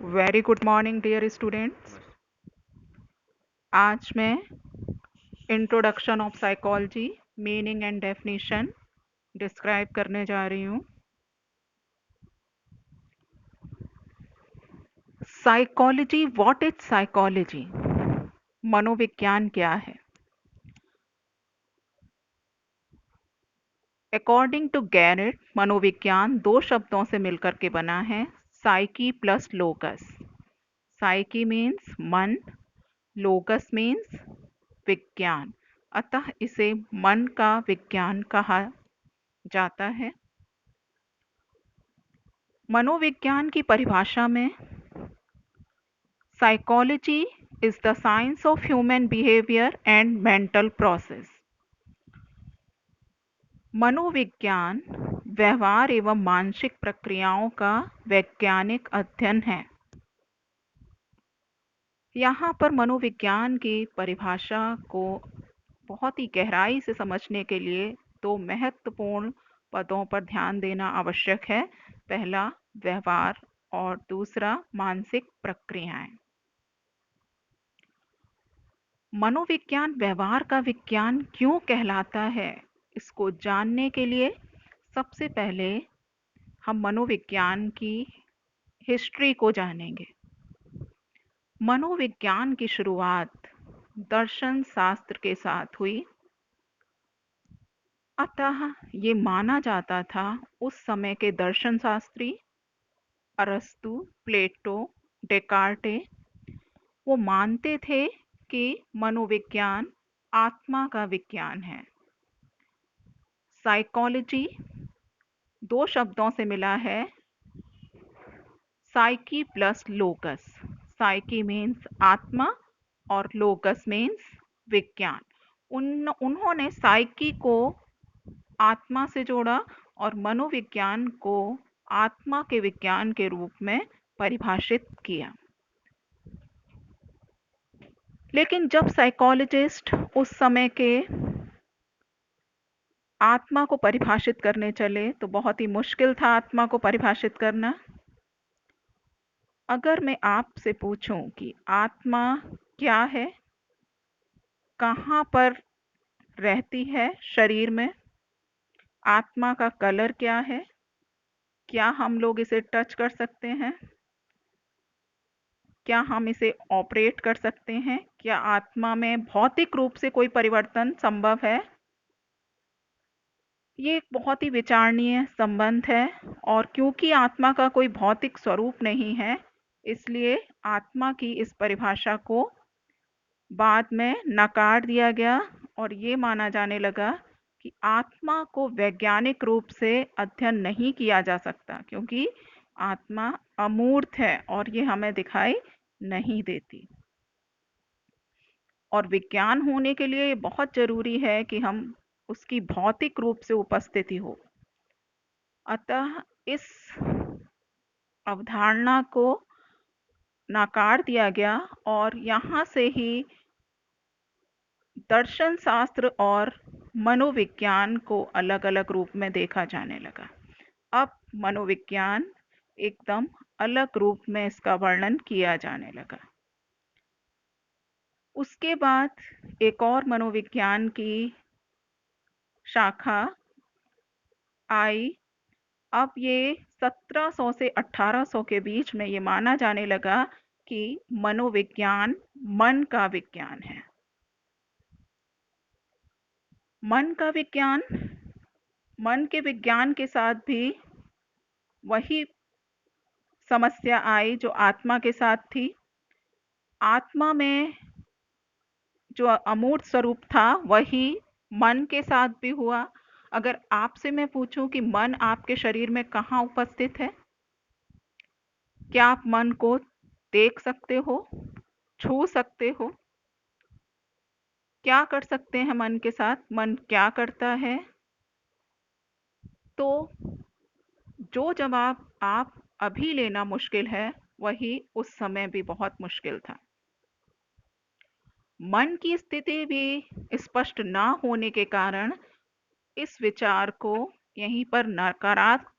Very good morning dear students. आज मैं introduction of psychology meaning and definition describe करने जा रही हूँ। Psychology, what is psychology? मनोविज्ञान क्या है? अकॉर्डिंग टू गैरेट, मनोविज्ञान दो शब्दों से मिलकर के बना है, साइकी प्लस लोगस। साइकी मीन्स मन, लोगस मीन्स विज्ञान, अतः इसे मन का विज्ञान कहा जाता है। मनोविज्ञान की परिभाषा में psychology is the science of human behaviour and mental process. मनोविज्ञान व्यवहार एवं मानसिक प्रक्रियाओं का वैज्ञानिक अध्ययन है। यहाँ पर मनोविज्ञान की परिभाषा को बहुत ही गहराई से समझने के लिए दो महत्वपूर्ण पदों पर ध्यान देना आवश्यक है। पहला व्यवहार और दूसरा मानसिक प्रक्रियाएं। मनोविज्ञान व्यवहार का विज्ञान क्यों कहलाता है, इसको जानने के लिए सबसे पहले हम मनोविज्ञान की हिस्ट्री को जानेंगे। मनोविज्ञान की शुरुआत दर्शन शास्त्र के साथ हुई, अतः ये माना जाता था उस समय के दर्शन शास्त्री अरस्तु, प्लेटो, डेकार्टे, वो मानते थे कि मनोविज्ञान आत्मा का विज्ञान है। साइकोलॉजी दो शब्दों से मिला है, साइकी प्लस लोगस। साइकी मीन्स आत्मा और लोगस मीन्स विज्ञान। उन्होंने साइकी को आत्मा से जोड़ा और मनोविज्ञान को आत्मा के विज्ञान के रूप में परिभाषित किया। लेकिन जब साइकोलॉजिस्ट उस समय के आत्मा को परिभाषित करने चले तो बहुत ही मुश्किल था आत्मा को परिभाषित करना। अगर मैं आपसे पूछूं कि आत्मा क्या है, कहाँ पर रहती है शरीर में, आत्मा का कलर क्या है, क्या हम लोग इसे टच कर सकते हैं, क्या हम इसे ऑपरेट कर सकते हैं, क्या आत्मा में भौतिक रूप से कोई परिवर्तन संभव है? ये एक बहुत ही विचारणीय संबंध है और क्योंकि आत्मा का कोई भौतिक स्वरूप नहीं है, इसलिए आत्मा की इस परिभाषा को बाद में नकार दिया गया और ये माना जाने लगा कि आत्मा को वैज्ञानिक रूप से अध्ययन नहीं किया जा सकता क्योंकि आत्मा अमूर्त है और ये हमें दिखाई नहीं देती। और विज्ञान होने के लिए ये बहुत जरूरी है कि हम उसकी भौतिक रूप से उपस्थिति हो। अतः इस अवधारणा को नकार दिया गया और यहाँ से ही दर्शन शास्त्र और मनोविज्ञान को अलग अलग रूप में देखा जाने लगा। अब मनोविज्ञान एकदम अलग रूप में इसका वर्णन किया जाने लगा। उसके बाद एक और मनोविज्ञान की शाखा आई। अब ये 1700 से 1800 के बीच में ये माना जाने लगा कि मनोविज्ञान मन का विज्ञान है। मन का विज्ञान, मन के विज्ञान के साथ भी वही समस्या आई जो आत्मा के साथ थी। आत्मा में जो अमूर्त स्वरूप था वही मन के साथ भी हुआ। अगर आपसे मैं पूछूं कि मन आपके शरीर में कहाँ उपस्थित है, क्या आप मन को देख सकते हो, छू सकते हो? क्या कर सकते हैं मन के साथ, मन क्या करता है? तो जो जवाब आप अभी लेना मुश्किल है वही उस समय भी बहुत मुश्किल था। मन की स्थिति भी स्पष्ट ना होने के कारण इस विचार को यहीं पर नकारात्मक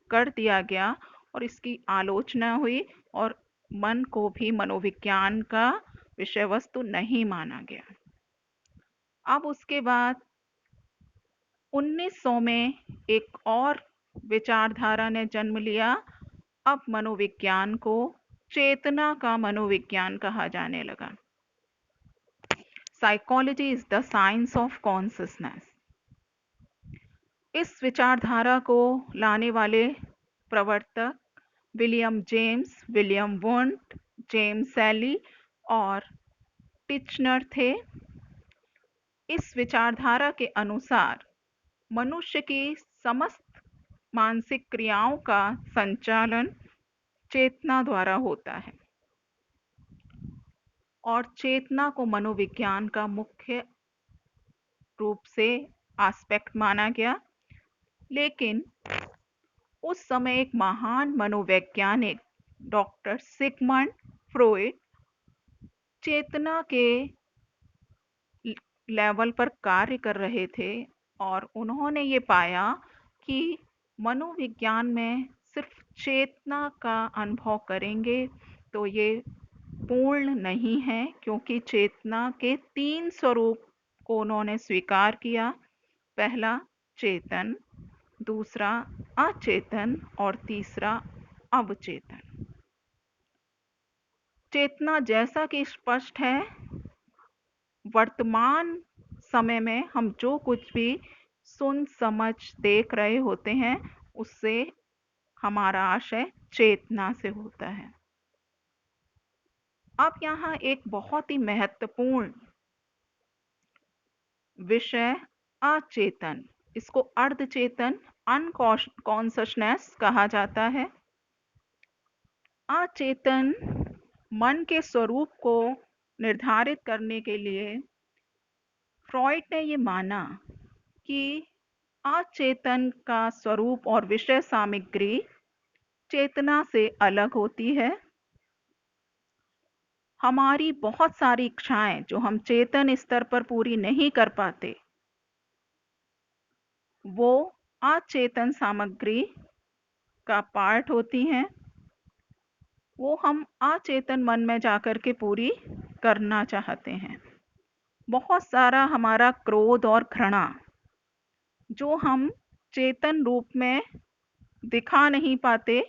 कर दिया गया और इसकी आलोचना हुई और मन को भी मनोविज्ञान का विषय वस्तु नहीं माना गया। अब उसके बाद 1900 में एक और विचारधारा ने जन्म लिया। अब मनोविज्ञान को चेतना का मनोविज्ञान कहा जाने लगा। Psychology is the science of consciousness. इस विचारधारा को लाने वाले प्रवर्तक William James, William Wundt, James Sully और टिचनर थे। इस विचारधारा के अनुसार मनुष्य की समस्त मानसिक क्रियाओं का संचालन चेतना द्वारा होता है और चेतना को मनोविज्ञान का मुख्य रूप से एस्पेक्ट माना गया। लेकिन उस समय एक महान मनोवैज्ञानिक डॉक्टर सिगमंड फ्रॉइड चेतना के लेवल पर कार्य कर रहे थे और उन्होंने ये पाया कि मनोविज्ञान में सिर्फ चेतना का अनुभव करेंगे तो ये पूर्ण नहीं है, क्योंकि चेतना के 3 स्वरूप को उन्होंने स्वीकार किया। पहला चेतन, दूसरा अचेतन और तीसरा अवचेतन। चेतना जैसा कि स्पष्ट है, वर्तमान समय में हम जो कुछ भी सुन समझ देख रहे होते हैं उससे हमारा आशय चेतना से होता है। अब यहाँ एक बहुत ही महत्वपूर्ण विषय अचेतन, इसको अर्धचेतन अनकॉन्शसनेस कहा जाता है। अचेतन मन के स्वरूप को निर्धारित करने के लिए फ्रॉइड ने ये माना कि अचेतन का स्वरूप और विषय सामग्री चेतना से अलग होती है। हमारी बहुत सारी इच्छाएं जो हम चेतन स्तर पर पूरी नहीं कर पाते, वो अचेतन सामग्री का पार्ट होती हैं। वो हम अचेतन मन में जाकर के पूरी करना चाहते हैं। बहुत सारा हमारा क्रोध और घृणा जो हम चेतन रूप में दिखा नहीं पाते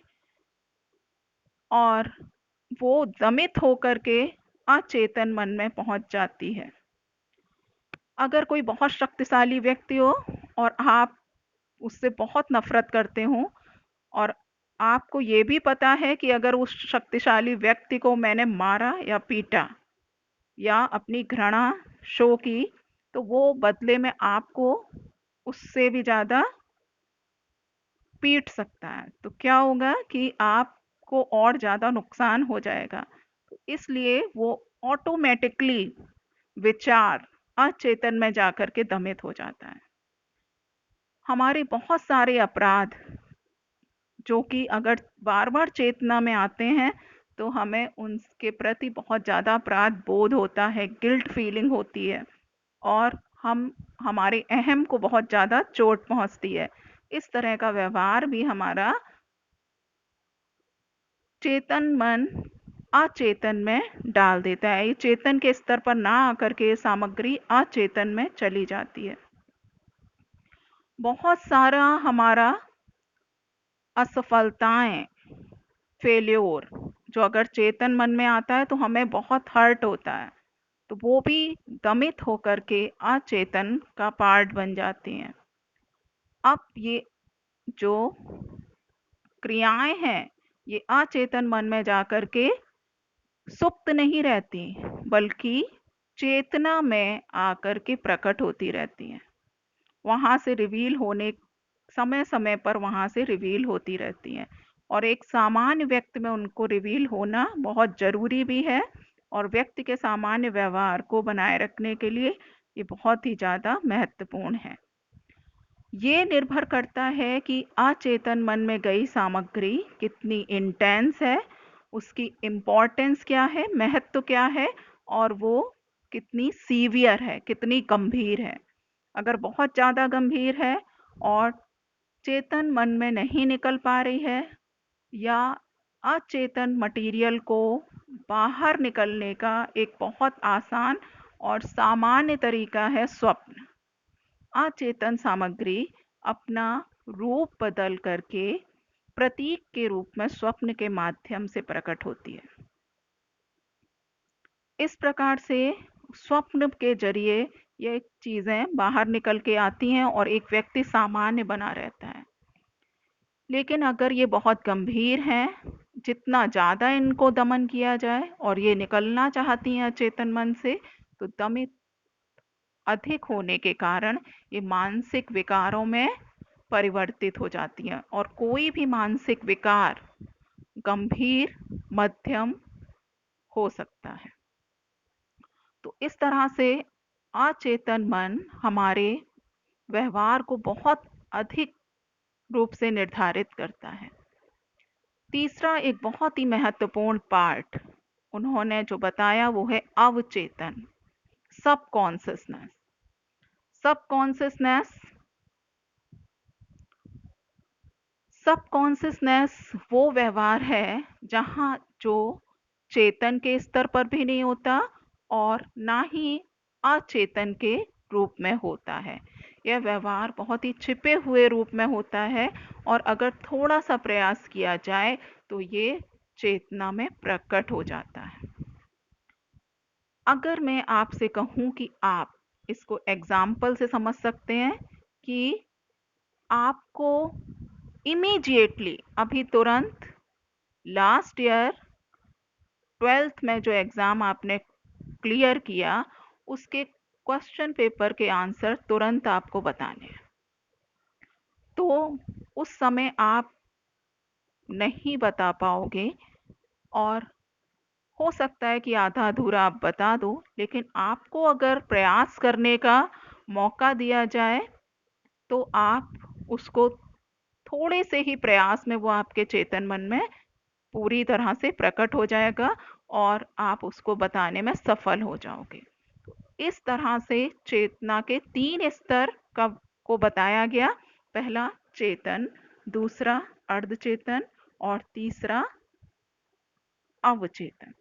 और वो दमित होकर के अचेतन मन में पहुंच जाती है। अगर कोई बहुत शक्तिशाली व्यक्ति हो और आप उससे बहुत नफरत करते हो और आपको ये भी पता है कि अगर उस शक्तिशाली व्यक्ति को मैंने मारा या पीटा या अपनी घृणा शो की तो वो बदले में आपको उससे भी ज़्यादा पीट सकता है, तो क्या होगा कि आपको और ज़्यादा नुकसान हो जाएगा। तो इसलिए वो ऑटोमेटिकली विचार अचेतन में जाकर के दमित हो जाता है। हमारे बहुत सारे अपराध जो कि अगर बार बार चेतना में आते हैं तो हमें उनके प्रति बहुत ज़्यादा अपराध बोध होता है, गिल्ट फीलिंग होती है और हम हमारे अहम को बहुत ज़्यादा चोट पहुंचती है। इस तरह का व्यवहार भी हमारा चेतन मन अचेतन में डाल देता है। ये चेतन के स्तर पर ना आकर के सामग्री अचेतन में चली जाती है। बहुत सारा हमारा असफलताएं, फेल्योर जो अगर चेतन मन में आता है तो हमें बहुत हर्ट होता है, तो वो भी दमित होकर के अचेतन का पार्ट बन जाती हैं। अब ये जो क्रियाएं हैं ये अचेतन मन में जाकर के सुप्त नहीं रहती, बल्कि चेतना में आकर के प्रकट होती रहती हैं। वहां से रिवील होने समय समय पर वहां से रिवील होती रहती हैं और एक सामान्य व्यक्ति में उनको रिवील होना बहुत जरूरी भी है और व्यक्ति के सामान्य व्यवहार को बनाए रखने के लिए ये बहुत ही ज़्यादा महत्वपूर्ण है। ये निर्भर करता है कि अचेतन मन में गई सामग्री कितनी इंटेंस है, उसकी इम्पोर्टेंस क्या है, महत्व क्या है और वो कितनी सीवियर है, कितनी गंभीर है। अगर बहुत ज़्यादा गंभीर है और चेतन मन में नहीं निकल पा रही है या अचेतन मटेरियल को बाहर निकलने का एक बहुत आसान और सामान्य तरीका है स्वप्न। अचेतन सामग्री अपना रूप बदल करके प्रतीक के रूप में स्वप्न के माध्यम से प्रकट होती है। इस प्रकार से स्वप्न के जरिए ये चीजें बाहर निकल के आती हैं और एक व्यक्ति सामान्य बना रहता है। लेकिन अगर ये बहुत गंभीर हैं, जितना ज़्यादा इनको दमन किया जाए और ये निकलना चाहती हैं अचेतन मन से, तो दमित अधिक होने के कारण ये मानसिक विकारों में परिवर्तित हो जाती हैं और कोई भी मानसिक विकार गंभीर, मध्यम हो सकता है। तो इस तरह से अचेतन मन हमारे व्यवहार को बहुत अधिक रूप से निर्धारित करता है। तीसरा एक बहुत ही महत्वपूर्ण पार्ट उन्होंने जो बताया वो है अवचेतन, सबकॉन्शियसनेस। सबकॉन्शियसनेस सबकॉन्शियसनेस वो व्यवहार है जहाँ जो चेतन के स्तर पर भी नहीं होता और ना ही अचेतन के रूप में होता है। यह व्यवहार बहुत ही छिपे हुए रूप में होता है और अगर थोड़ा सा प्रयास किया जाए तो ये चेतना में प्रकट हो जाता है। अगर मैं आपसे कहूं कि आप इसको एग्जाम्पल से समझ सकते हैं कि आपको इमीडिएटली अभी तुरंत लास्ट ईयर 12th में जो एग्ज़ाम आपने क्लियर किया उसके क्वेश्चन पेपर के आंसर तुरंत आपको बताने हैं, तो उस समय आप नहीं बता पाओगे और हो सकता है कि आधा अधूरा आप बता दो, लेकिन आपको अगर प्रयास करने का मौका दिया जाए तो आप उसको थोड़े से ही प्रयास में वो आपके चेतन मन में पूरी तरह से प्रकट हो जाएगा और आप उसको बताने में सफल हो जाओगे। इस तरह से चेतना के 3 स्तर का को बताया गया। पहला चेतन, दूसरा अर्धचेतन और तीसरा अवचेतन।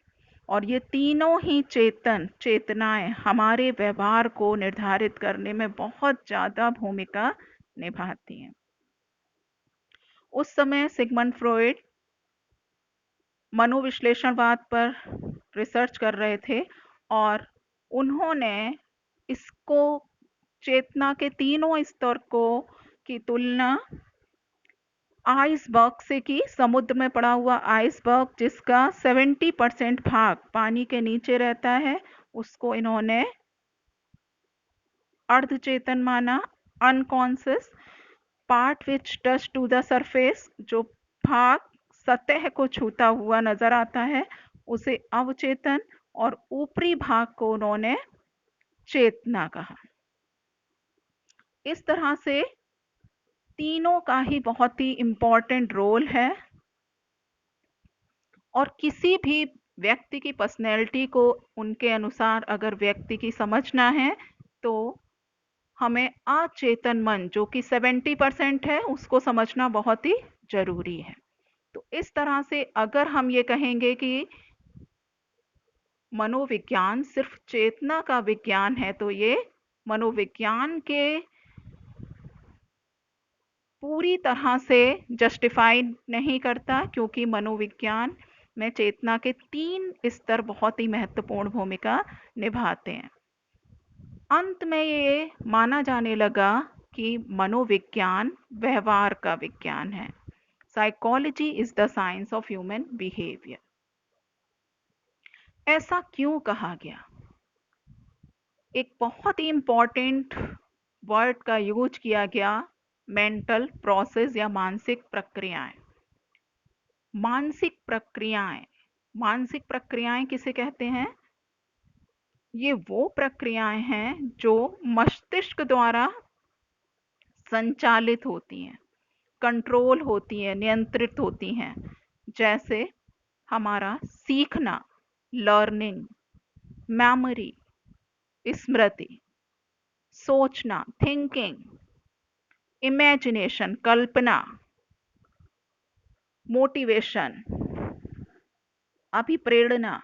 और ये तीनों ही चेतनाएं हमारे व्यवहार को निर्धारित करने में बहुत ज़्यादा भूमिका निभाती हैं। उस समय सिगमंड फ्रॉइड मनोविश्लेषणवाद पर रिसर्च कर रहे थे और उन्होंने इसको चेतना के तीनों स्तर को की तुलना आइसबर्ग से की। समुद्र में पड़ा हुआ आइसबर्ग जिसका 70% भाग पानी के नीचे रहता है, उसको इन्होंने अर्धचेतन माना। Unconscious part which touch to the surface, जो भाग सतह को छूता हुआ नजर आता है, उसे अवचेतन, और ऊपरी भाग को उन्होंने चेतना कहा। इस तरह से तीनों का ही बहुत ही इम्पोर्टेंट रोल है और किसी भी व्यक्ति की पर्सनैलिटी को उनके अनुसार अगर व्यक्ति की समझना है तो हमें अचेतन मन जो कि 70% है उसको समझना बहुत ही जरूरी है। तो इस तरह से अगर हम ये कहेंगे कि मनोविज्ञान सिर्फ चेतना का विज्ञान है तो ये मनोविज्ञान के पूरी तरह से जस्टिफाई नहीं करता, क्योंकि मनोविज्ञान में चेतना के 3 स्तर बहुत ही महत्वपूर्ण भूमिका निभाते हैं। अंत में ये माना जाने लगा कि मनोविज्ञान व्यवहार का विज्ञान है। Psychology is the science of human behaviour. ऐसा क्यों कहा गया? एक बहुत ही इंपॉर्टेंट वर्ड का यूज किया गया, मेंटल प्रोसेस या मानसिक प्रक्रियाएं। मानसिक प्रक्रियाएं, मानसिक प्रक्रियाएं किसे कहते हैं? ये वो प्रक्रियाएं हैं जो मस्तिष्क द्वारा संचालित होती हैं, कंट्रोल होती हैं, नियंत्रित होती हैं। जैसे हमारा सीखना, लर्निंग, मेमोरी, स्मृति, सोचना, थिंकिंग, इमेजिनेशन, कल्पना, मोटिवेशन, अभिप्रेरणा,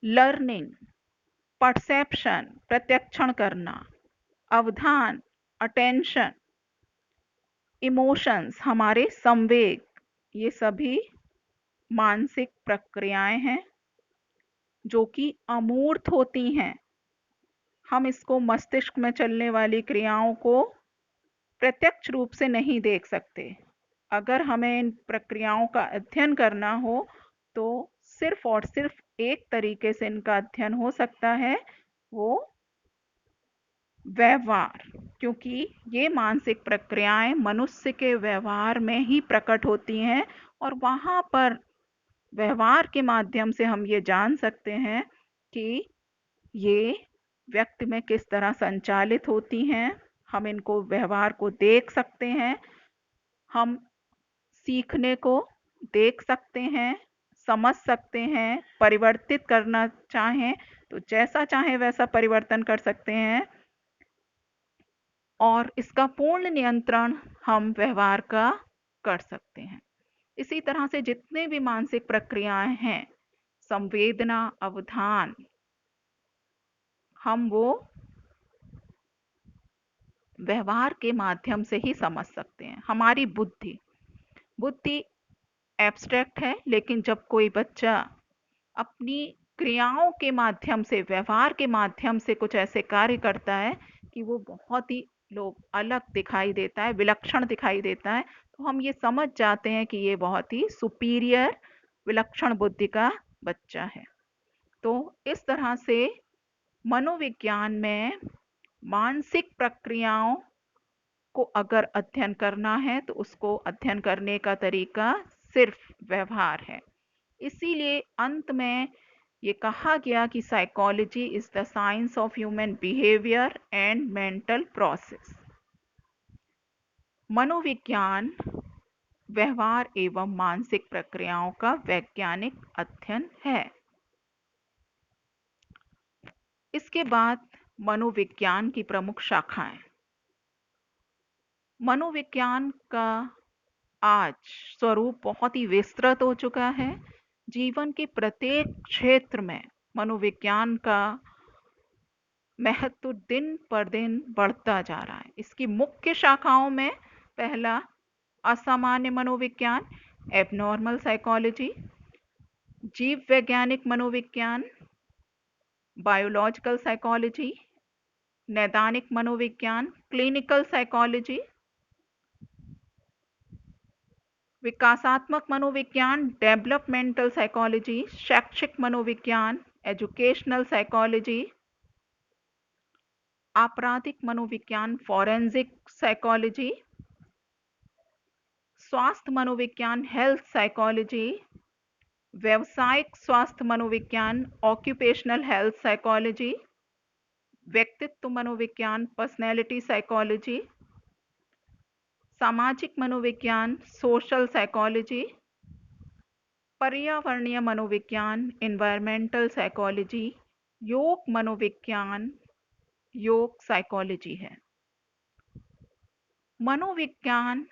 लर्निंग, परसेप्शन प्रत्यक्षण करना, अवधान अटेंशन, इमोशंस हमारे संवेग, ये सभी मानसिक प्रक्रियाएं हैं जो कि अमूर्त होती हैं। हम इसको मस्तिष्क में चलने वाली क्रियाओं को प्रत्यक्ष रूप से नहीं देख सकते। अगर हमें इन प्रक्रियाओं का अध्ययन करना हो तो सिर्फ और सिर्फ एक तरीके से इनका अध्ययन हो सकता है, वो व्यवहार, क्योंकि ये मानसिक प्रक्रियाएं मनुष्य के व्यवहार में ही प्रकट होती हैं और वहाँ पर व्यवहार के माध्यम से हम ये जान सकते हैं कि ये व्यक्ति में किस तरह संचालित होती हैं। हम इनको व्यवहार को देख सकते हैं, हम सीखने को देख सकते हैं, समझ सकते हैं, परिवर्तित करना चाहें तो जैसा चाहें वैसा परिवर्तन कर सकते हैं और इसका पूर्ण नियंत्रण हम व्यवहार का कर सकते हैं। इसी तरह से जितने भी मानसिक प्रक्रियाएं हैं, संवेदना, अवधान, हम वो व्यवहार के माध्यम से ही समझ सकते हैं। हमारी बुद्धि बुद्धि एब्स्ट्रैक्ट है, लेकिन जब कोई बच्चा अपनी क्रियाओं के माध्यम से, व्यवहार के माध्यम से कुछ ऐसे कार्य करता है कि वो बहुत ही लोग अलग दिखाई देता है, विलक्षण दिखाई देता है, तो हम ये समझ जाते हैं कि ये बहुत ही सुपीरियर विलक्षण बुद्धि का बच्चा है। तो इस तरह से मनोविज्ञान में मानसिक प्रक्रियाओं को अगर अध्ययन करना है तो उसको अध्ययन करने का तरीका सिर्फ व्यवहार है। इसीलिए अंत में ये कहा गया कि psychology is the science of human behaviour and mental process. मनोविज्ञान व्यवहार एवं मानसिक प्रक्रियाओं का वैज्ञानिक अध्ययन है। इसके बाद मनोविज्ञान की प्रमुख शाखाएं। मनोविज्ञान का आज स्वरूप बहुत ही विस्तृत हो चुका है। जीवन के प्रत्येक क्षेत्र में मनोविज्ञान का महत्व दिन पर दिन बढ़ता जा रहा है। इसकी मुख्य शाखाओं में पहला असामान्य मनोविज्ञान, एबनॉर्मल साइकोलॉजी, जीव वैज्ञानिक मनोविज्ञान, बायोलॉजिकल साइकोलॉजी, नैदानिक मनोविज्ञान, क्लिनिकल साइकोलॉजी, विकासात्मक मनोविज्ञान, डेवलपमेंटल साइकोलॉजी, शैक्षिक मनोविज्ञान, एजुकेशनल साइकोलॉजी, आपराधिक मनोविज्ञान, फॉरेंसिक साइकोलॉजी, स्वास्थ्य मनोविज्ञान, हेल्थ साइकोलॉजी, व्यवसायिक स्वास्थ्य मनोविज्ञान, ऑक्यूपेशनल हेल्थ साइकोलॉजी, व्यक्तित्व मनोविज्ञान, पर्सनैलिटी साइकोलॉजी, सामाजिक मनोविज्ञान, सोशल साइकोलॉजी, पर्यावरणीय मनोविज्ञान, एनवायरमेंटल साइकोलॉजी, योग मनोविज्ञान, योग साइकोलॉजी है। मनोविज्ञान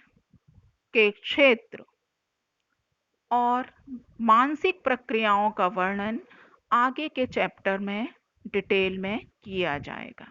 के क्षेत्र और मानसिक प्रक्रियाओं का वर्णन आगे के चैप्टर में डिटेल में किया जाएगा।